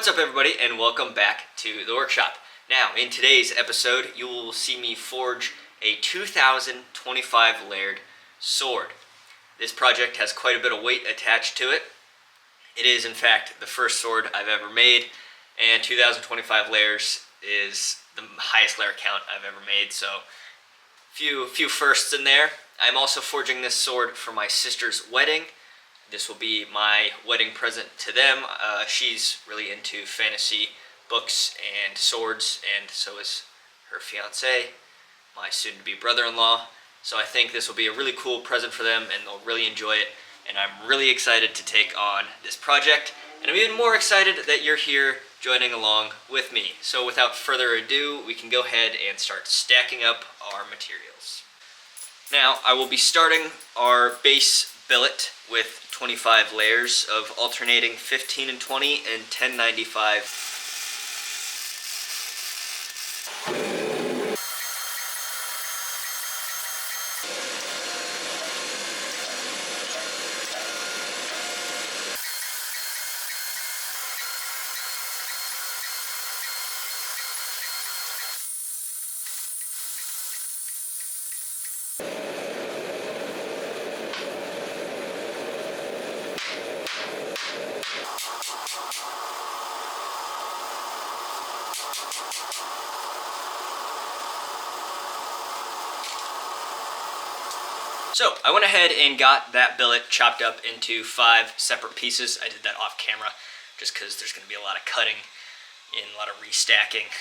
What's up everybody, and welcome back to the workshop. Now, in today's episode, you will see me forge a 2025 layered sword. This project has quite a bit of weight attached to it. It is, in fact, the first sword I've ever made, and 2025 layers is the highest layer count I've ever made, so few firsts in there. I'm also forging this sword for my sister's wedding. This will be my wedding present to them. She's really into fantasy books and swords, and so is her fiance, my soon-to-be brother-in-law. So I think this will be a really cool present for them, and they'll really enjoy it. And I'm really excited to take on this project, and I'm even more excited that you're here joining along with me. So without further ado, we can go ahead and start stacking up our materials. Now, I will be starting our base billet with 25 layers of alternating 15 and 20 and 1095. So I went ahead and got that billet chopped up into 5 separate pieces. I did that off camera just because there's going to be a lot of cutting and a lot of restacking,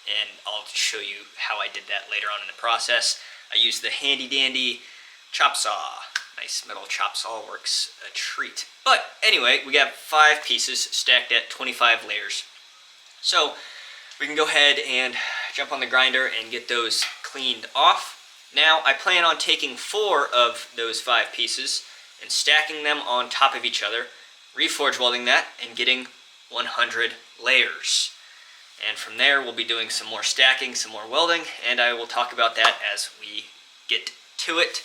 and I'll show you how I did that later on in the process. I used the handy dandy chop saw. Nice metal chop saw, works a treat. But anyway, we got 5 pieces stacked at 25 layers. So we can go ahead and jump on the grinder and get those cleaned off. Now, I plan on taking 4 of those 5 pieces and stacking them on top of each other, reforge welding that, and getting 100 layers. And from there, we'll be doing some more stacking, some more welding, and I will talk about that as we get to it.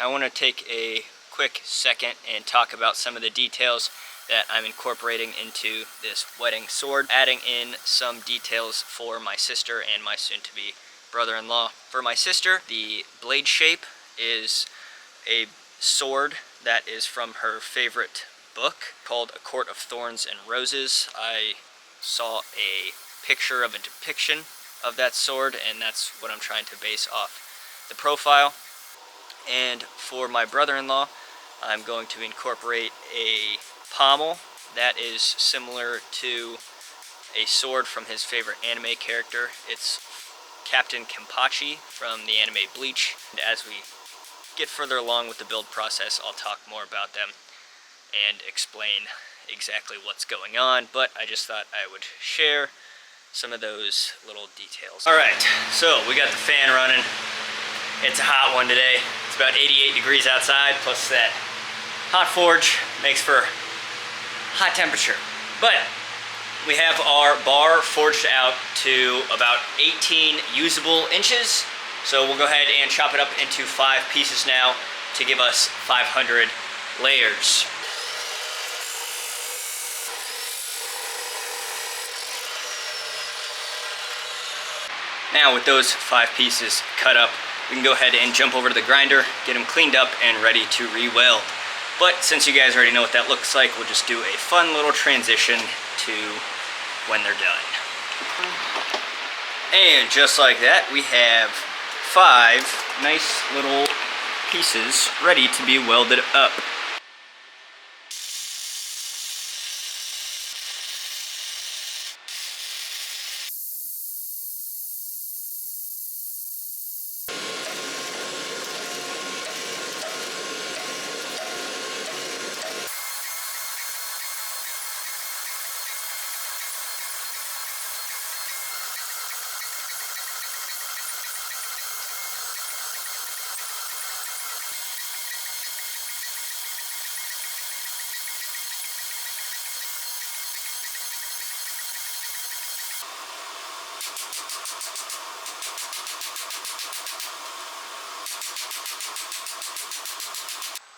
I want to take a quick second and talk about some of the details that I'm incorporating into this wedding sword, adding in some details for my sister and my soon-to-be brother-in-law. For my sister, the blade shape is a sword that is from her favorite book called A Court of Thorns and Roses. I saw a picture of a depiction of that sword, and that's what I'm trying to base off the profile. And for my brother-in-law, I'm going to incorporate a pommel that is similar to a sword from his favorite anime character. It's Captain Kenpachi from the anime Bleach. And as we get further along with the build process, I'll talk more about them and explain exactly what's going on, but I just thought I would share some of those little details. Alright, so we got the fan running. It's a hot one today. It's about 88 degrees outside, plus that hot forge makes for hot temperature. But we have our bar forged out to about 18 usable inches. So we'll go ahead and chop it up into 5 pieces now to give us 500 layers. Now with those 5 pieces cut up, we can go ahead and jump over to the grinder, get them cleaned up and ready to re-weld. But since you guys already know what that looks like, we'll just do a fun little transition to when they're done. And just like that, we have 5 nice little pieces ready to be welded up.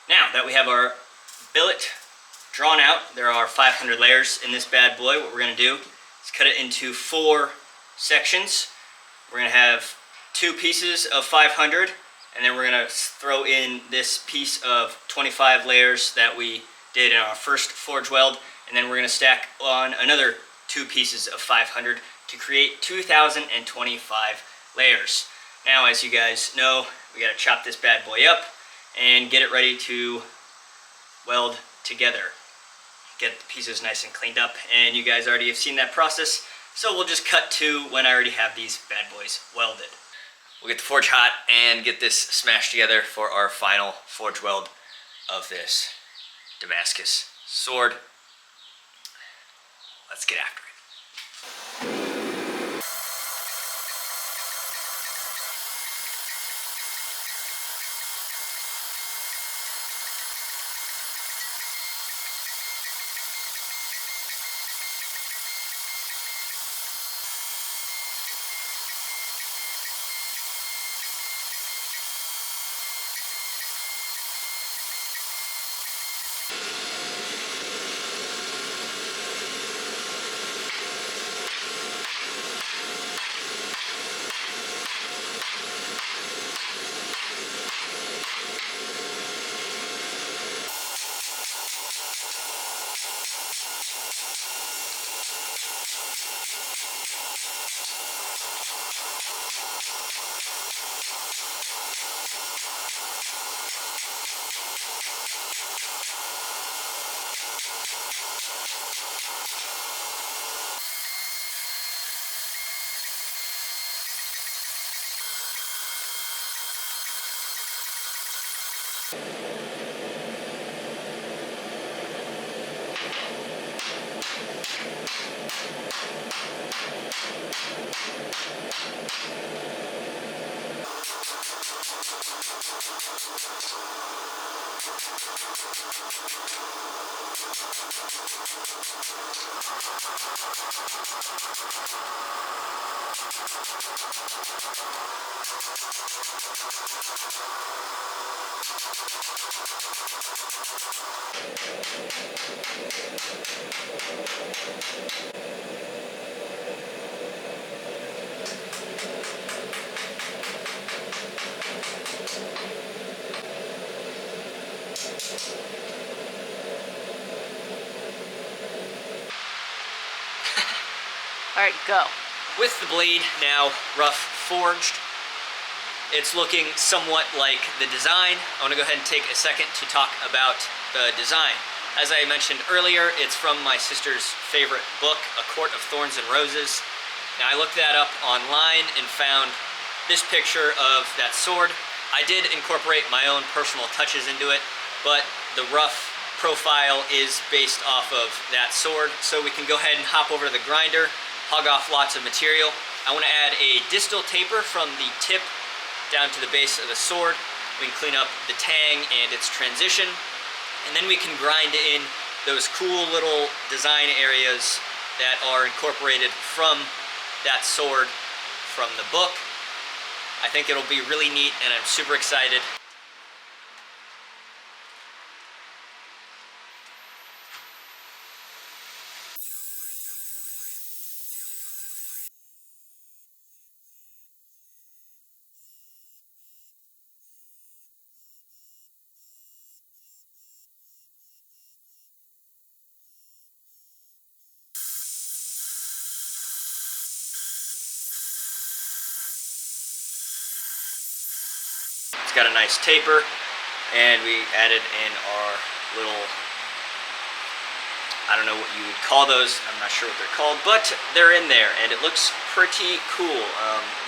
Now that we have our billet drawn out, there are 500 layers in this bad boy. What we're going to do is cut it into 4 sections. We're going to have 2 pieces of 500, and then we're going to throw in this piece of 25 layers that we did in our first forge weld, and then we're going to stack on another 2 pieces of 500 to create 2025 layers. Now, as you guys know, we got to chop this bad boy up and get it ready to weld together. Get the pieces nice and cleaned up, and you guys already have seen that process, so we'll just cut to when I already have these bad boys welded. We'll get the forge hot and get this smashed together for our final forge weld of this Damascus sword. Let's get after it. All right, go. With the blade now rough forged, it's looking somewhat like the design. I want to go ahead and take a second to talk about the design. As I mentioned earlier, it's from my sister's favorite book, A Court of Thorns and Roses. Now, I looked that up online and found this picture of that sword. I did incorporate my own personal touches into it, but the rough profile is based off of that sword. So we can go ahead and hop over to the grinder, hog off lots of material. I want to add a distal taper from the tip down to the base of the sword. We can clean up the tang and its transition, and then we can grind in those cool little design areas that are incorporated from that sword from the book. I think it'll be really neat, and I'm super excited. It's got a nice taper, and we added in our little, I don't know what you would call those, I'm not sure what they're called, but they're in there, and it looks pretty cool.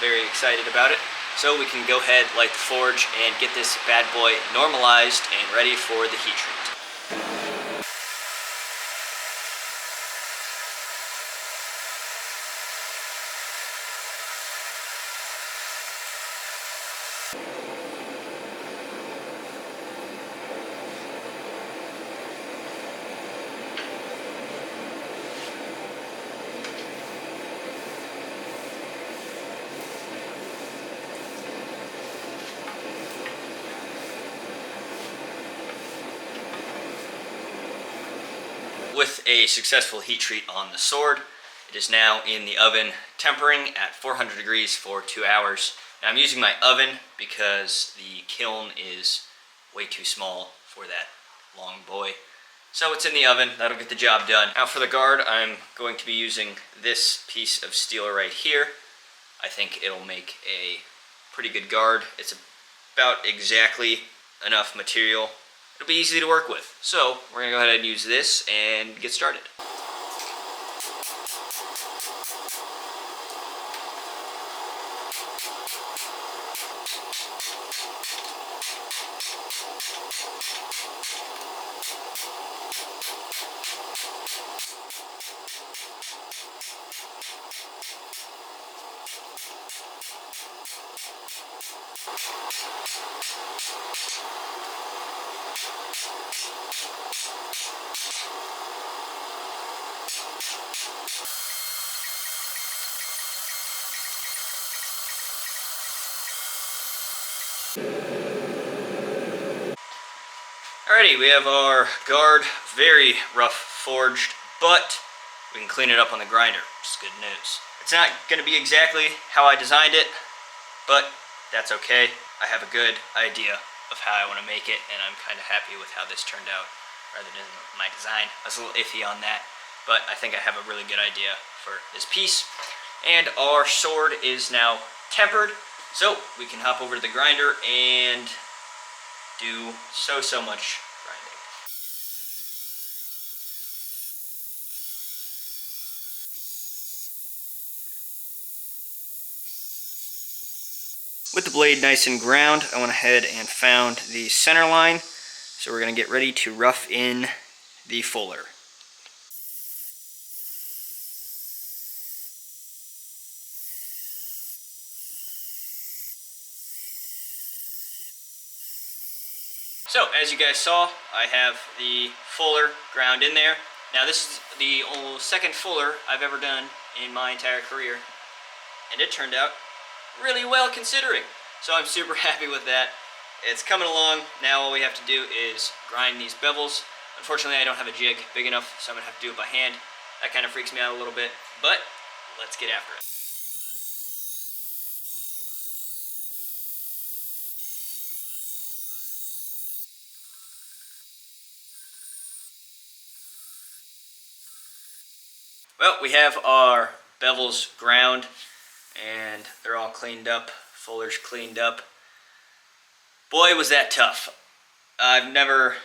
Very excited about it. So we can go ahead, light the forge, and get this bad boy normalized and ready for the heat treat. with a successful heat treat on the sword, it is now in the oven tempering at 400 degrees for 2 hours. Now I'm using my oven because the kiln is way too small for that long boy. So it's in the oven, that'll get the job done. Now for the guard, I'm going to be using this piece of steel right here. I think it'll make a pretty good guard. It's about exactly enough material. It'll be easy to work with. So we're gonna go ahead and use this and get started. Alrighty, we have our guard very rough forged, but we can clean it up on the grinder, which is good news. It's not going to be exactly how I designed it, but that's okay. I have a good idea of how I want to make it, and I'm kind of happy with how this turned out rather than my design. I was a little iffy on that, but I think I have a really good idea for this piece. And our sword is now tempered, so we can hop over to the grinder and do so much grinding. With the blade nice and ground, I went ahead and found the center line, so we're going to get ready to rough in the fuller. So, as you guys saw, I have the fuller ground in there. Now this is the second fuller I've ever done in my entire career, and it turned out really well considering. So I'm super happy with that. It's coming along. Now all we have to do is grind these bevels. Unfortunately, I don't have a jig big enough, so I'm gonna have to do it by hand. That kind of freaks me out a little bit, but let's get after it. Well, we have our bevels ground, and they're all cleaned up. Fuller's cleaned up. Boy, was that tough. I've never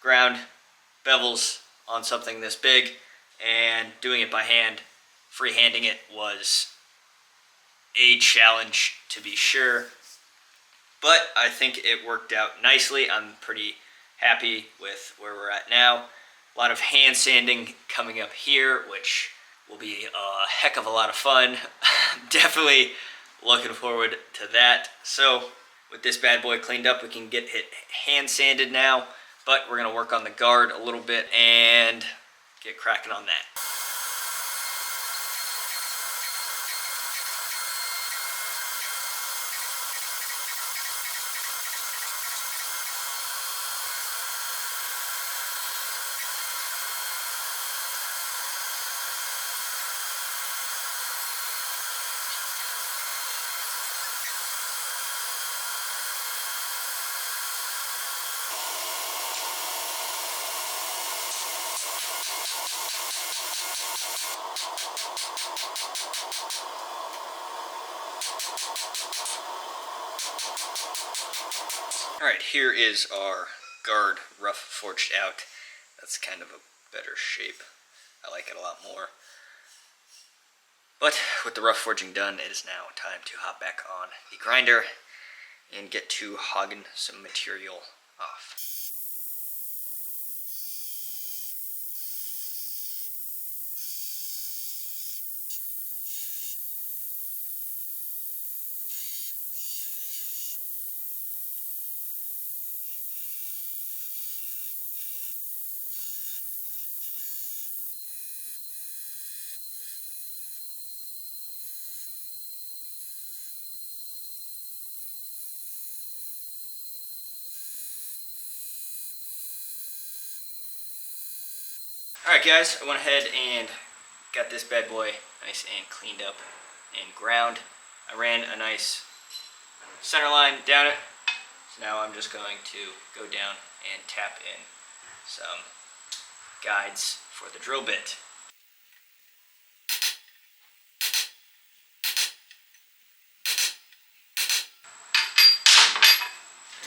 ground bevels on something this big, and doing it by hand, freehanding it, was a challenge to be sure. But I think it worked out nicely. I'm pretty happy with where we're at now. A lot of hand sanding coming up here, which will be a heck of a lot of fun. Definitely looking forward to that. So with this bad boy cleaned up, we can get it hand sanded now, but we're gonna work on the guard a little bit and get cracking on that. Alright, here is our guard rough forged out. That's kind of a better shape. I like it a lot more. But with the rough forging done, it is now time to hop back on the grinder and get to hogging some material off. Alright guys, I went ahead and got this bad boy nice and cleaned up and ground. I ran a nice center line down it. So now I'm just going to go down and tap in some guides for the drill bit.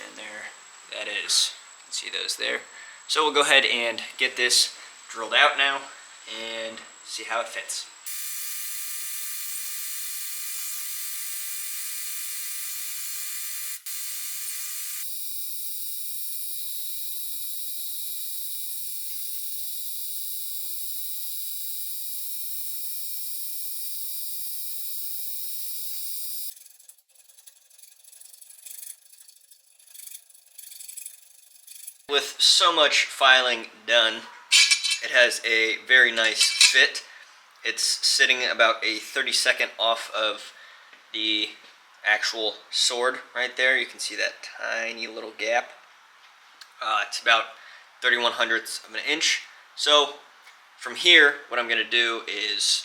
And there that is. You can see those there. So we'll go ahead and get this drilled out now and see how it fits. With so much filing done, it has a very nice fit. It's sitting about a 32nd off of the actual sword right there. You can see that tiny little gap. It's about 31/100ths of an inch. So from here, what I'm going to do is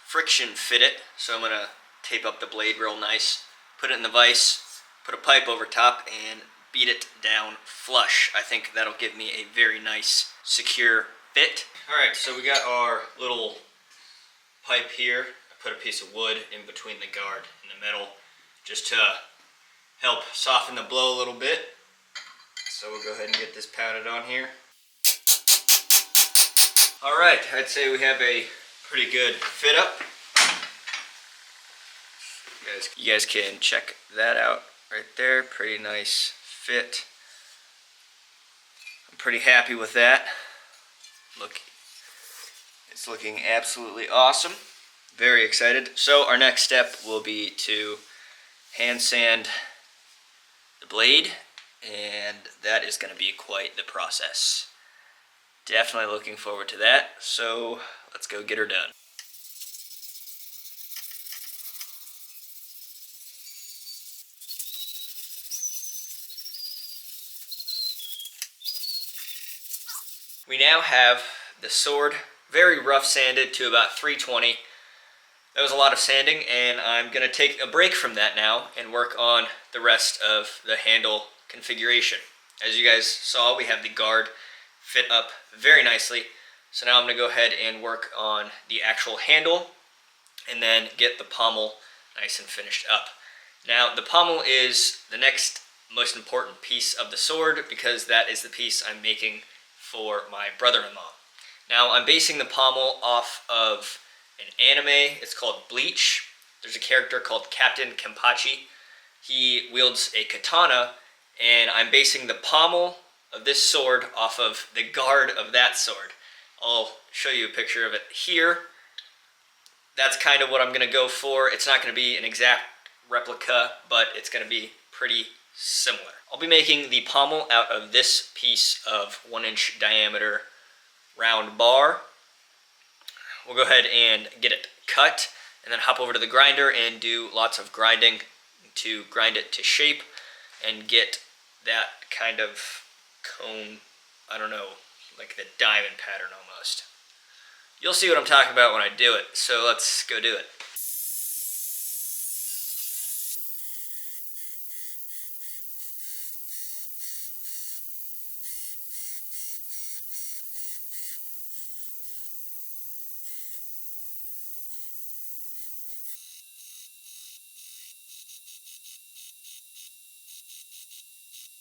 friction fit it. So I'm going to tape up the blade real nice, put it in the vise, put a pipe over top, and beat it down flush. I think that'll give me a very nice, secure fit. Alright, so we got our little pipe here. I put a piece of wood in between the guard and the metal just to help soften the blow a little bit. So we'll go ahead and get this pounded on here. Alright, I'd say we have a pretty good fit up. You guys can check that out right there. Pretty nice fit. I'm pretty happy with that. Look, it's looking absolutely awesome. Very excited. So our next step will be to hand sand the blade, and that is going to be quite the process. Definitely looking forward to that. So let's go get her done. We now have the sword very rough sanded to about 320. That was a lot of sanding, and I'm going to take a break from that now and work on the rest of the handle configuration. As you guys saw, we have the guard fit up very nicely. So now I'm going to go ahead and work on the actual handle and then get the pommel nice and finished up. Now the pommel is the next most important piece of the sword because that is the piece I'm making for my brother-in-law. Now I'm basing the pommel off of an anime. It's called Bleach. There's a character called Captain Kenpachi. He wields a katana, and I'm basing the pommel of this sword off of the guard of that sword. I'll show you a picture of it here. That's kind of what I'm going to go for. It's not going to be an exact replica, but it's going to be pretty similar. I'll be making the pommel out of this piece of 1-inch diameter round bar. We'll go ahead and get it cut and then hop over to the grinder and do lots of grinding to grind it to shape and get that kind of cone, I don't know, like the diamond pattern almost. You'll see what I'm talking about when I do it, so let's go do it.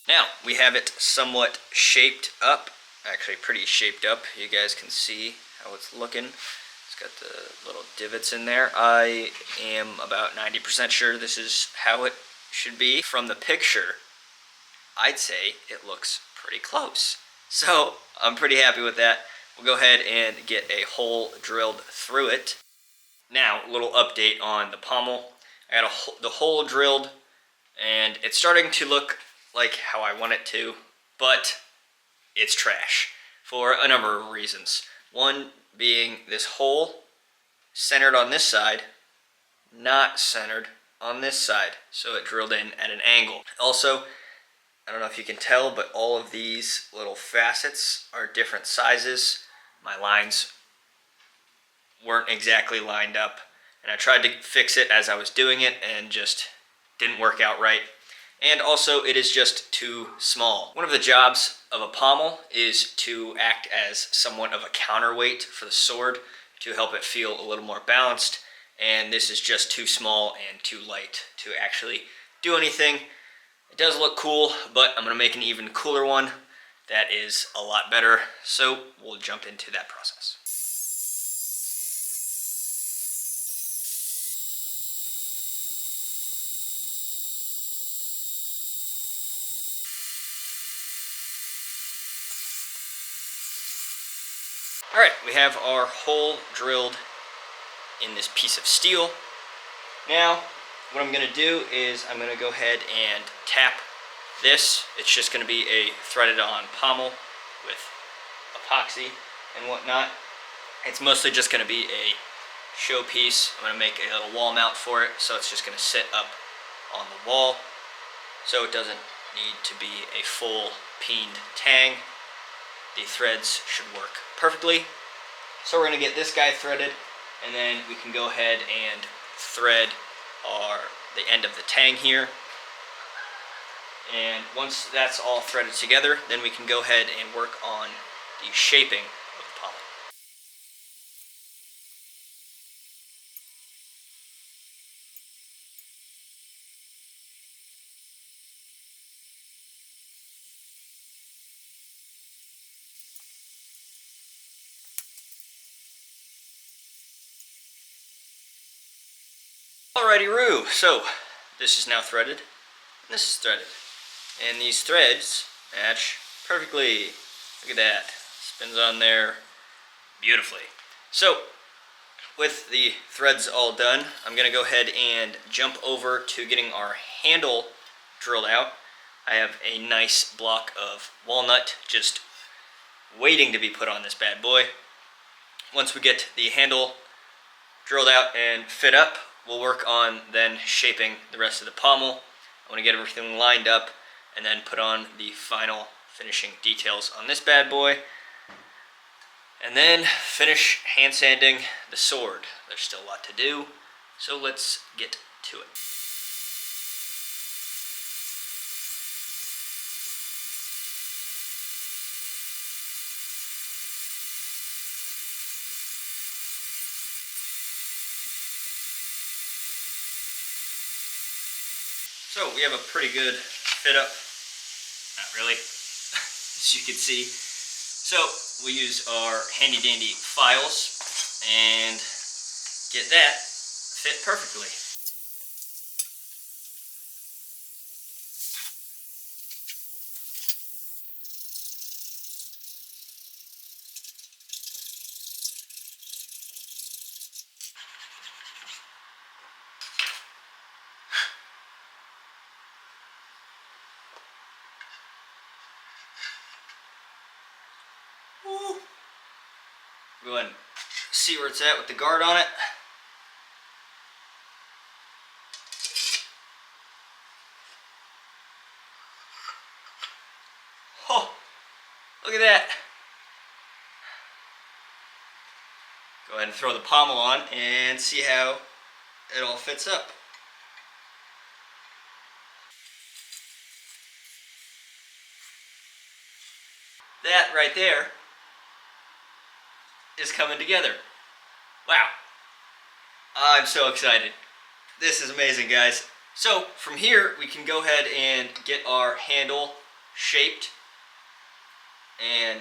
Now, we have it somewhat shaped up, actually pretty shaped up. You guys can see how it's looking. It's got the little divots in there. I am about 90% sure this is how it should be. From the picture, I'd say it looks pretty close. So, I'm pretty happy with that. We'll go ahead and get a hole drilled through it. Now, a little update on the pommel. I got the hole drilled, and it's starting to look like how I want it to, but it's trash for a number of reasons. One being this hole centered on this side, not centered on this side, so it drilled in at an angle. Also, I don't know if you can tell, but all of these little facets are different sizes. my lines weren't exactly lined up, and I tried to fix it as I was doing it and just didn't work out right. And also it is just too small. One of the jobs of a pommel is to act as somewhat of a counterweight for the sword to help it feel a little more balanced, and this is just too small and too light to actually do anything. It does look cool, but I'm going to make an even cooler one that is a lot better, so we'll jump into that process. Alright, we have our hole drilled in this piece of steel. Now, what I'm going to do is I'm going to go ahead and tap this. It's just going to be a threaded on pommel with epoxy and whatnot. It's mostly just going to be a showpiece. I'm going to make a little wall mount for it, so it's just going to sit up on the wall, so it doesn't need to be a full peened tang. The threads should work perfectly. So we're going to get this guy threaded, and then we can go ahead and thread the end of the tang here. And once that's all threaded together, then we can go ahead and work on the shaping of the pommel. Alrighty, Roo. So this is now threaded, and this is threaded, and these threads match perfectly. Look at that, spins on there beautifully. So with the threads all done, I'm going to go ahead and jump over to getting our handle drilled out. I have a nice block of walnut just waiting to be put on this bad boy. Once we get the handle drilled out and fit up, we'll work on then shaping the rest of the pommel. I want to get everything lined up and then put on the final finishing details on this bad boy. And then finish hand sanding the sword. There's still a lot to do, so let's get to it. So we have a pretty good fit up. Not really, as you can see. So we use our handy dandy files and get that fit perfectly. Go ahead and see where it's at with the guard on it. Oh, look at that. Go ahead and throw the pommel on and see how it all fits up. That right there is coming together. Wow. I'm so excited. This is amazing, guys. So from here we can go ahead and get our handle shaped and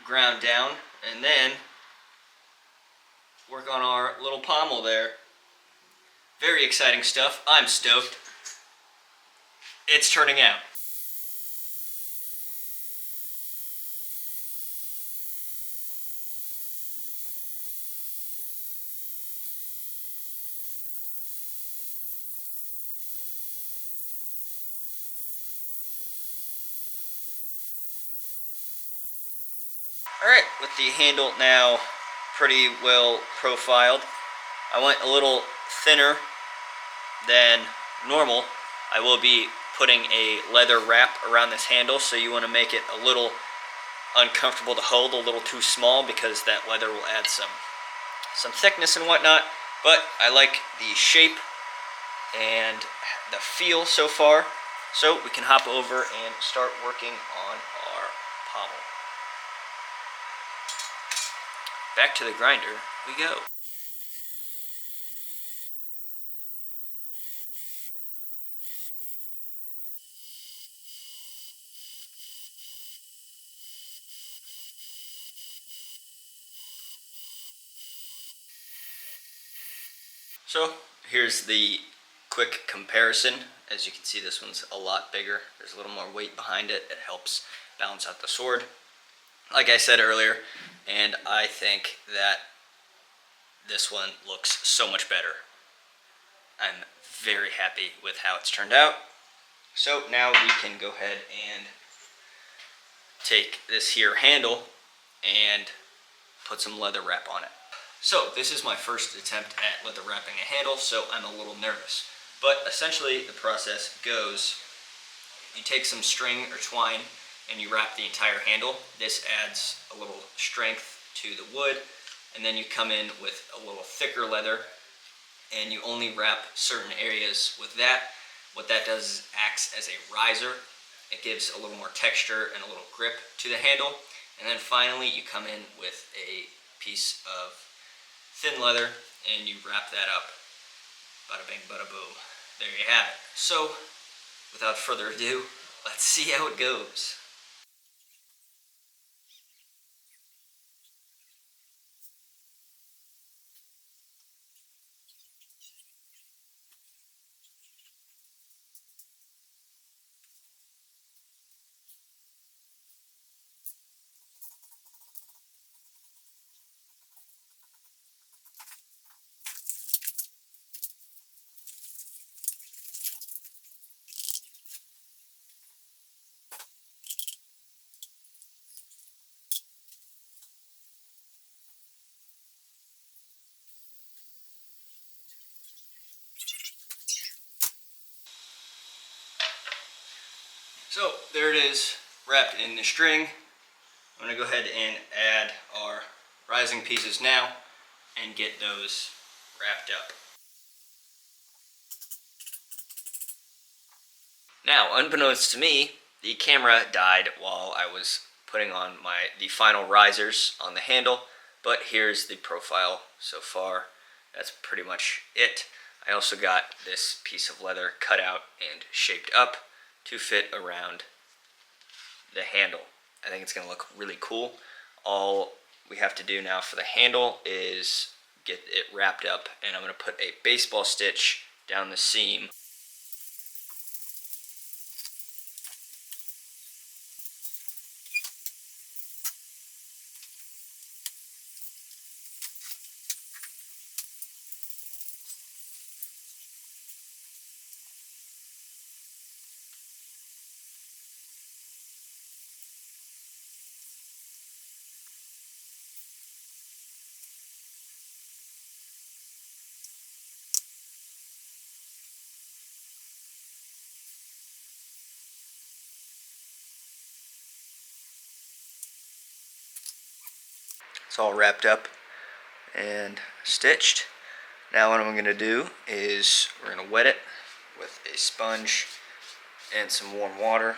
ground down, and then work on our little pommel there. Very exciting stuff. I'm stoked. It's turning out. Alright, with the handle now pretty well profiled, I went a little thinner than normal. I will be putting a leather wrap around this handle, so you want to make it a little uncomfortable to hold, a little too small, because that leather will add some thickness and whatnot. But I like the shape and the feel so far. So we can hop over and start working on our pommel. Back to the grinder we go. So here's the quick comparison. As you can see, this one's a lot bigger. There's a little more weight behind it. It helps balance out the sword, like I said earlier, and I think that this one looks so much better. I'm very happy with how it's turned out. So now we can go ahead and take this here handle and put some leather wrap on it. So this is my first attempt at leather wrapping a handle, so I'm a little nervous. But essentially the process goes, you take some string or twine and you wrap the entire handle. This adds a little strength to the wood, and then you come in with a little thicker leather and you only wrap certain areas with that. What that does is acts as a riser. It gives a little more texture and a little grip to the handle. And then finally you come in with a piece of thin leather and you wrap that up. Bada bing, bada boom. There you have it. So, without further ado, let's see how it goes. So there it is, wrapped in the string. I'm going to go ahead and add our rising pieces now and get those wrapped up. Now, unbeknownst to me, the camera died while I was putting on the final risers on the handle, but here's the profile so far. That's pretty much it. I also got this piece of leather cut out and shaped up to fit around the handle. I think it's going to look really cool. All we have to do now for the handle is get it wrapped up, and I'm going to put a baseball stitch down the seam. It's all wrapped up and stitched. Now what I'm going to do is we're going to wet it with a sponge and some warm water.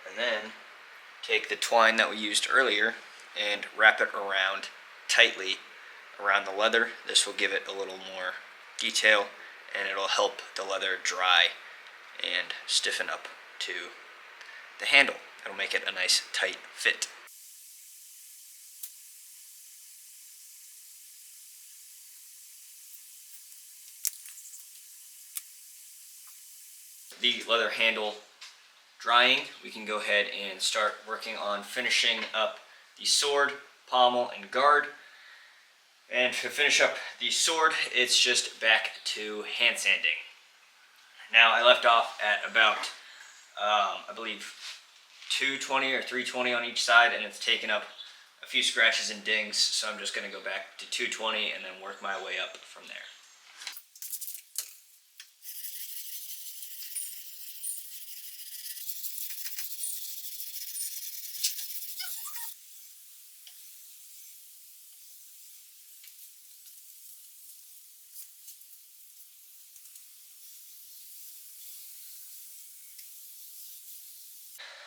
And then take the twine that we used earlier and wrap it around tightly around the leather. This will give it a little more detail, and it'll help the leather dry and stiffen up to the handle. It'll make it a nice tight fit. The leather handle drying, we can go ahead and start working on finishing up the sword, pommel, and guard. And to finish up the sword, it's just back to hand sanding. Now I left off at about, I believe, 220 or 320 on each side, and it's taken up a few scratches and dings, so I'm just going to go back to 220 and then work my way up from there.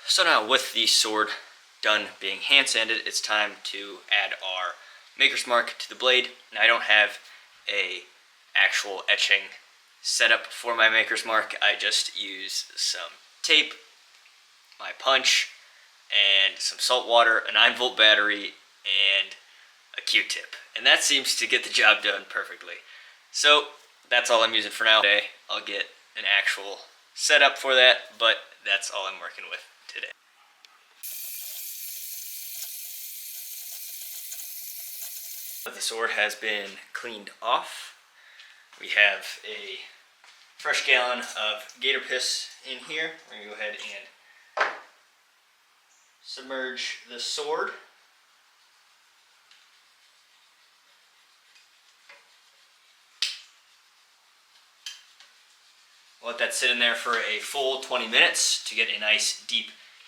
So now with the sword done being hand sanded, it's time to add our maker's mark to the blade. And I don't have a actual etching setup for my maker's mark. I just use some tape, my punch, and some salt water, a 9-volt battery, and a Q-tip. And that seems to get the job done perfectly. So that's all I'm using for now. Today I'll get an actual setup for that, but that's all I'm working with today. The sword has been cleaned off. We have a fresh gallon of gator piss in here. We're going to go ahead and submerge the sword. We'll let that sit in there for a full 20 minutes to get a nice deep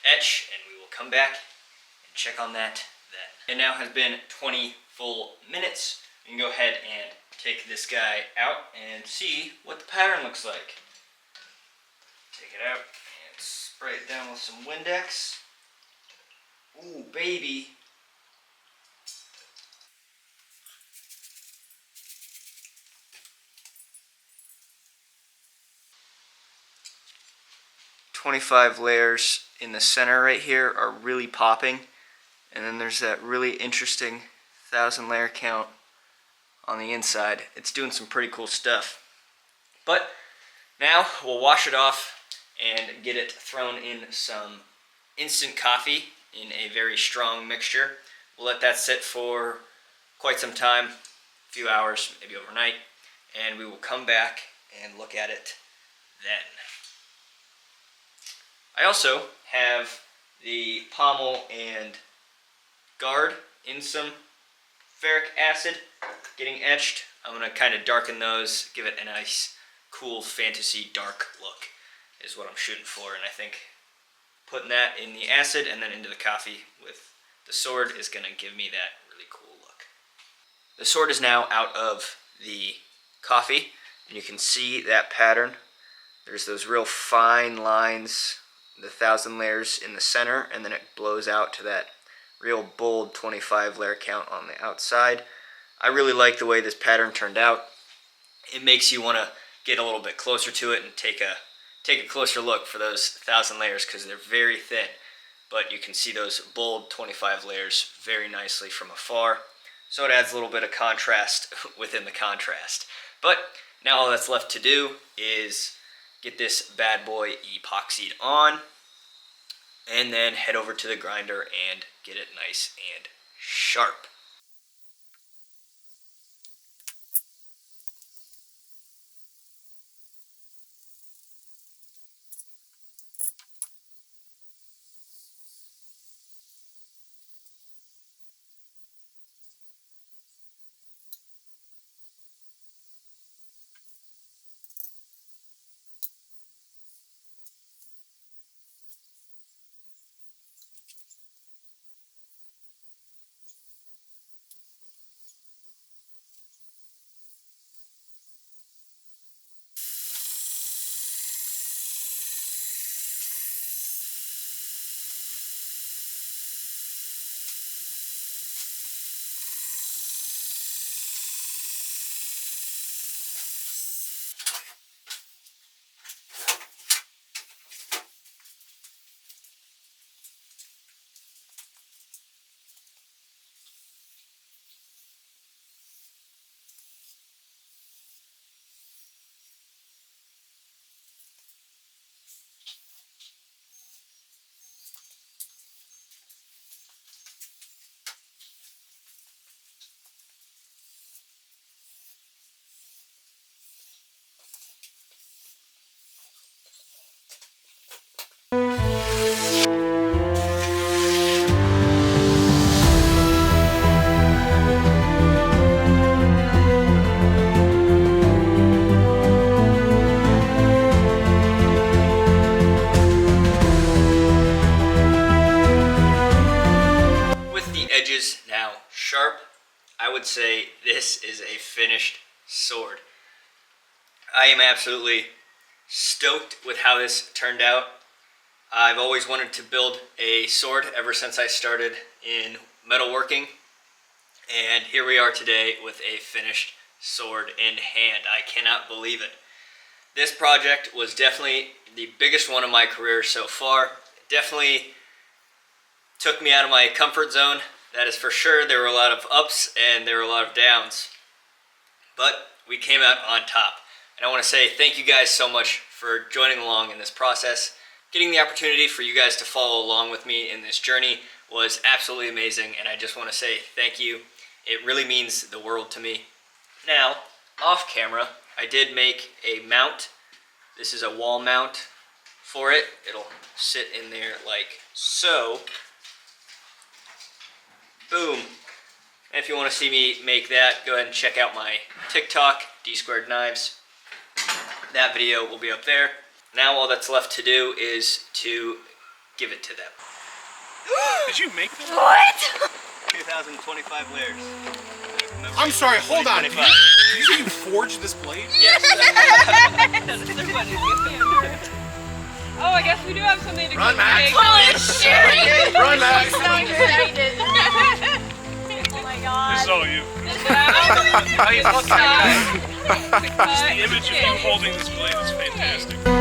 etch, and we will come back and check on that then. It now has been 20 full minutes. You can go ahead and take this guy out and see what the pattern looks like. Take it out and spray it down with some Windex. Ooh, baby. "25 layers in the center right here are really popping, and then there's that really interesting 1,000 layer count on the inside. It's doing some pretty cool stuff. But now we'll wash it off and get it thrown in some instant coffee in a very strong mixture. We'll let that sit for quite some time, a few hours, maybe overnight, and we will come back and look at it then. I also have the pommel and guard in some ferric acid getting etched. I'm going to kind of darken those, give it a nice, cool, fantasy, dark look is what I'm shooting for. And I think putting that in the acid and then into the coffee with the sword is going to give me that really cool look. The sword is now out of the coffee, and you can see that pattern. There's those real fine lines, the 1,000 layers in the center, and then it blows out to that real bold 25 layer count on the outside. I really like the way this pattern turned out. It makes you want to get a little bit closer to it and take a closer look for those 1,000 layers, because they're very thin, but you can see those bold 25 layers very nicely from afar. So it adds a little bit of contrast within the contrast. But now all that's left to do is get this bad boy epoxied on, and then head over to the grinder and get it nice and sharp. Now sharp, I would say this is a finished sword. I am absolutely stoked with how this turned out. I've always wanted to build a sword ever since I started in metalworking, and here we are today with a finished sword in hand. I cannot believe it. This project was definitely the biggest one of my career so far. It definitely took me out of my comfort zone, that is for sure. There were a lot of ups and there were a lot of downs, but we came out on top. And I want to say thank you guys so much for joining along in this process. Getting the opportunity for you guys to follow along with me in this journey was absolutely amazing, and I just want to say thank you. It really means the world to me. Now, off camera, I did make a mount. This is a wall mount for it. It'll sit in there like so. Boom. And if you want to see me make that, go ahead and check out my TikTok, D2 Knives. That video will be up there. Now all that's left to do is to give it to them. Did you make that? What? 2025 layers. I'm sorry, hold on. Did you say you forged this blade? Yes. Oh, I guess we do have something to Run, Max. Holy shit! Run, Max. I'm so excited. Oh my god. This is all you. How you looking? The image of you holding this blade is fantastic.